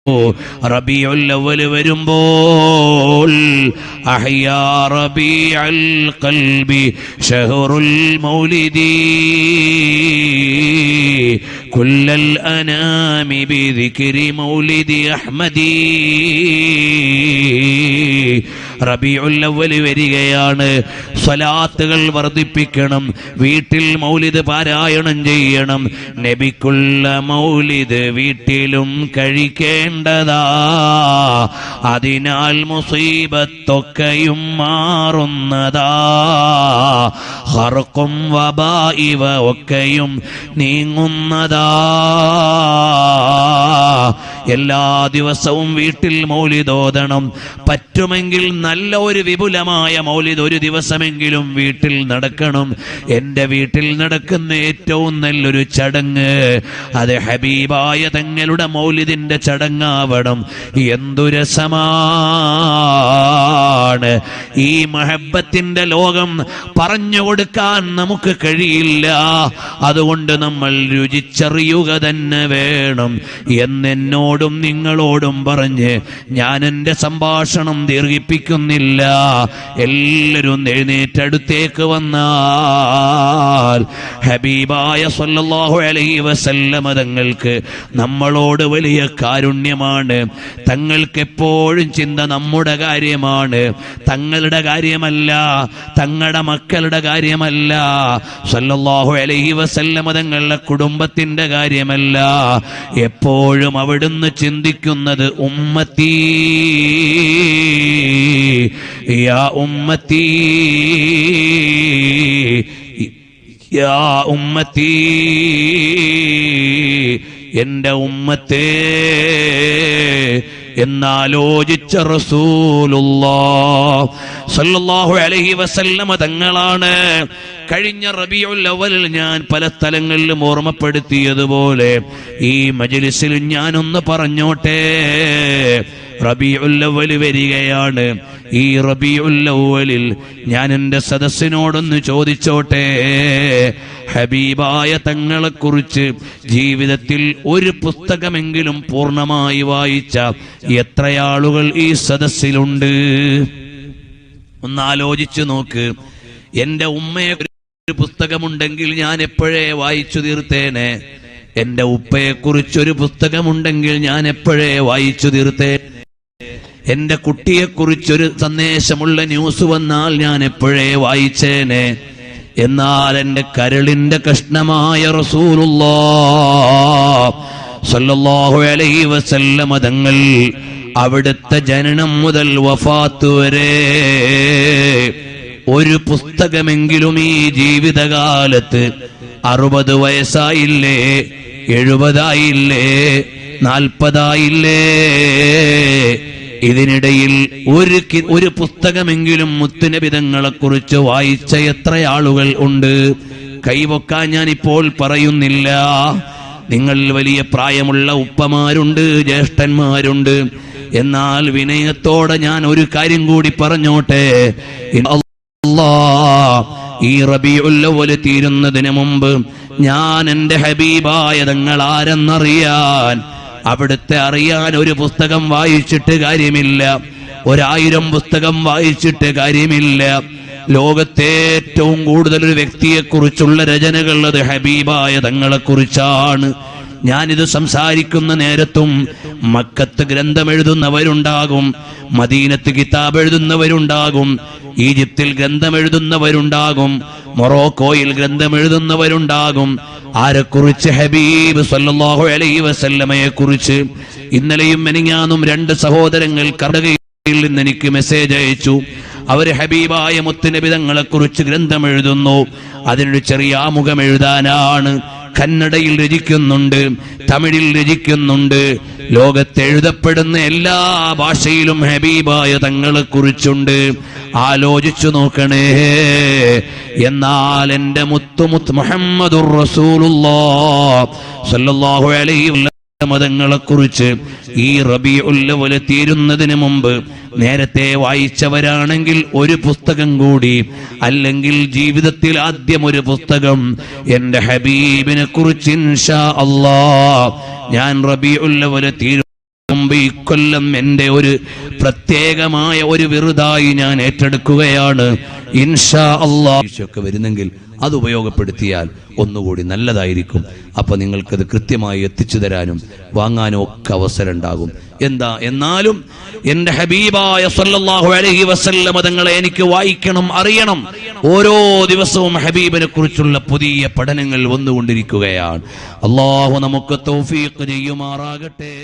റബീഉൽ അവ്വൽ വരുമ്പോൾ അഹ്യാ റബീഉൽ ഖൽബി ശഹറുൽ മൗലിദി കുല്ലൽ അനാമി ബിദിക്രി മൗലിദി അഹ്മദി. റബീഉൽ അവ്വൽ വരികയാണ്. സ്വലാത്തുകൾ വർദ്ധിപ്പിക്കണം, വീട്ടിൽ മൗലിദ് പാരായണം ചെയ്യണം. നബിക്കുള്ള മൗലിദ് വീട്ടിലും കഴിക്കേണ്ടതാ, അതിനാൽ മുസീബത്തൊക്കെയും മാറുന്നതാ. ഖർഖും വബാഇവ ഒക്കെയും നീങ്ങുന്നതാ. എല്ലാ ദിവസവും വീട്ടിൽ മൗലിദ് ഓതണം. പറ്റുമെങ്കിൽ നല്ല ഒരു വിപുലമായ മൗലിദ് ഒരു ദിവസമെങ്കിലും വീട്ടിൽ നടക്കണം. എൻ്റെ വീട്ടിൽ നടക്കുന്ന ഏറ്റവും നല്ലൊരു ചടങ്ങ് അത് ഹബീബായ തങ്ങളുടെ മൗലിദിന്റെ ചടങ്ങാവണം. എന്തു രസമാണ്! ഈ മഹബത്തിന്റെ ലോകം പറഞ്ഞു കൊടുക്കാൻ നമുക്ക് കഴിയില്ല. അതുകൊണ്ട് നമ്മൾ രുചിച്ചറിയുക തന്നെ വേണം എന്നെന്നോടും നിങ്ങളോടും പറഞ്ഞ് ഞാൻ എൻ്റെ സംഭാഷണം ദീർഘിപ്പിക്കുന്നില്ല. എല്ലാവരും എഴുന്നേറ്റടുത്തേക്ക് വന്നാൽ ഹബീബായ സല്ലല്ലാഹു അലൈഹി വസല്ലമ തങ്ങൾക്ക് നമ്മളോട് വലിയ കാരുണ്യമാണ്. തങ്ങൾക്ക് എപ്പോഴും ചിന്ത നമ്മുടെ കാര്യമാണ്, തങ്ങളുടെ കാര്യമല്ല, തങ്ങളുടെ മക്കളുടെ കാര്യമല്ല, സല്ലല്ലാഹു അലൈഹി വസല്ലമ തങ്ങളുടെ കുടുംബത്തിന്റെ കാര്യമല്ല. എപ്പോഴും അവിടുന്ന് ചിന്തിക്കുന്നത് ഉമ്മത്തി യാ ഉമ്മത്തി യാ ഉമ്മത്തി, എൻ്റെ ഉമ്മത്തേ എന്നാലോചിച്ച റസൂലുള്ളാഹ് സല്ലല്ലാഹു അലൈഹി വസല്ലമ തങ്ങളാണ്. കഴിഞ്ഞ റബീഉൽ അവ്വലിൽ ഞാൻ പല സ്ഥലങ്ങളിലും ഓർമ്മപ്പെടുത്തിയതുപോലെ ഈ മജ്ലിസിൽ ഞാനൊന്ന് പറഞ്ഞോട്ടെ. റബീഉൽ അവ്വൽ വരികയാണ്. ഈ റബീഉൽ അവ്വലിൽ ഞാൻ എൻ്റെ സദസ്സിനോടൊന്ന് ചോദിച്ചോട്ടെ, ഹബീബായ തങ്ങളെക്കുറിച്ച് ജീവിതത്തിൽ ഒരു പുസ്തകമെങ്കിലും പൂർണ്ണമായി വായിച്ച എത്രയാളുകൾ ഈ സദസ്സിലുണ്ട്? ഒന്നാലോചിച്ചു നോക്ക്. എൻ്റെ ഉമ്മയെ ഒരു പുസ്തകമുണ്ടെങ്കിൽ ഞാൻ എപ്പോഴേ വായിച്ചു തീർത്തേനെ. എൻ്റെ ഉപ്പയെക്കുറിച്ചൊരു പുസ്തകമുണ്ടെങ്കിൽ ഞാൻ എപ്പോഴേ വായിച്ചു തീർത്തേനെ. എൻ്റെ കുട്ടിയെക്കുറിച്ചൊരു സന്ദേശമുള്ള ന്യൂസ് വന്നാൽ ഞാൻ എപ്പോഴേ വായിച്ചേനെ. എന്നാൽ എൻ്റെ കരളിന്റെ കഷ്ണമായ റസൂലുള്ളാഹ് സല്ലല്ലാഹു അലൈഹി വസല്ലമ തങ്ങൾ അവിടുത്തെ ജനനം മുതൽ വഫാത്ത് വരെ ഒരു പുസ്തകമെങ്കിലും ഈ ജീവിതകാലത്ത് 60 വയസ്സായില്ലേ, 70 ആയില്ലേ, 40 ആയില്ലേ, ഇതിനിടയിൽ ഒരു പുസ്തകമെങ്കിലും മുത്തുനബി തങ്ങളെ കുറിച്ച് വായിച്ച എത്ര ആളുകൾ ഉണ്ട്? കൈവക്കാൻ ഞാൻ ഇപ്പോൾ പറയുന്നില്ല. നിങ്ങൾ വലിയ പ്രായമുള്ള ഉപ്പമാരുണ്ട്, ജ്യേഷ്ഠന്മാരുണ്ട്. എന്നാൽ വിനയത്തോടെ ഞാൻ ഒരു കാര്യം കൂടി പറഞ്ഞോട്ടെ. ഈ റബീഉൽ അവ്വൽ തീരുന്നതിന് മുമ്പ് ഞാൻ എൻ്റെ ഹബീബായ തങ്ങൾ ആരെന്നറിയാൻ, അവിടുത്തെ അറിയാൻ ഒരു പുസ്തകം വായിച്ചിട്ട് കാര്യമില്ല, 1000 പുസ്തകം വായിച്ചിട്ട് കാര്യമില്ല. ലോകത്തെ ഏറ്റവും കൂടുതൽ ഒരു വ്യക്തിയെക്കുറിച്ചുള്ള രചനകൾ അത് ഹബീബായ തങ്ങളെക്കുറിച്ചാണ്. ഞാനിത് സംസാരിക്കുന്ന നേരത്തും മക്കത്ത് ഗ്രന്ഥം എഴുതുന്നവരുണ്ടാകും, മദീനത്ത് കിതാബ് എഴുതുന്നവരുണ്ടാകും, ഈജിപ്തിൽ ഗ്രന്ഥം എഴുതുന്നവരുണ്ടാകും, മൊറോക്കോയിൽ ഗ്രന്ഥം എഴുതുന്നവരുണ്ടാകും. ആരെക്കുറിച്ച്? ഹബീബ് സല്ലല്ലാഹു അലൈഹി വസല്ലമയെ കുറിച്ച്. ഇന്നലെയും മെനിഞ്ഞാന്നും 2 സഹോദരങ്ങൾ കർണാടകയിൽ നിന്ന് എനിക്ക് മെസ്സേജ് അയച്ചു. അവർ ഹബീബായ മുത്തുനബി തങ്ങളെ കുറിച്ച് ഗ്രന്ഥം എഴുതുന്നു. അതിനൊരു ചെറിയ ആമുഖം എഴുതാനാണ്. കന്നഡയിൽ രചിക്കുന്നുണ്ട്, തമിഴിൽ രചിക്കുന്നുണ്ട്. ലോകത്ത് എഴുതപ്പെടുന്ന എല്ലാ ഭാഷയിലും ഹബീബായ തങ്ങളെ കുറിച്ചുണ്ട്. ആലോചിച്ചു നോക്കണേ. എന്നാൽ എൻ്റെ മുത്ത് മുഹമ്മദുർ റസൂലുള്ളാഹ് സ്വല്ലല്ലാഹു അലൈഹി വസല്ലം മതങ്ങളെ കുറിച്ച് ഈ റബീഉൽ അവ്വൽ തീരുന്നതിന് മുമ്പ് നേരത്തെ വായിച്ചവരാണെങ്കിൽ ഒരു പുസ്തകം കൂടി, അല്ലെങ്കിൽ ജീവിതത്തിൽ ആദ്യം ഒരു പുസ്തകം എൻ്റെ ഹബീബിനെ കുറിച്ച് ഇൻഷാ അല്ലാഹ് ഞാൻ റബീഉൽ അവ്വൽ ഈ കൊല്ലം എന്റെ ഒരു പ്രത്യേകമായ ഒരു വിറുതായി ഞാൻ ഏറ്റെടുക്കുകയാണ്. ഇൻഷാ അല്ലാഹ് ഒക്കെ വരുന്നെങ്കിൽ അത് ഉപയോഗപ്പെടുത്തിയാൽ ഒന്നുകൂടി നല്ലതായിരിക്കും. അപ്പൊ നിങ്ങൾക്കത് കൃത്യമായി എത്തിച്ചു തരാനും വാങ്ങാനും ഒക്കെ അവസരം ഉണ്ടാകും. എന്നാലും എന്റെ ഹബീബായ സല്ലല്ലാഹു അലൈഹി വസല്ലം തങ്ങളെ എനിക്ക് വായിക്കണം, അറിയണം. ഓരോ ദിവസവും ഹബീബിനെ കുറിച്ചുള്ള പുതിയ പഠനങ്ങൾ വന്നുകൊണ്ടിരിക്കുകയാണ്. അല്ലാഹു നമുക്ക് തൗഫീഖ് ചെയ്യുമാറാകട്ടെ.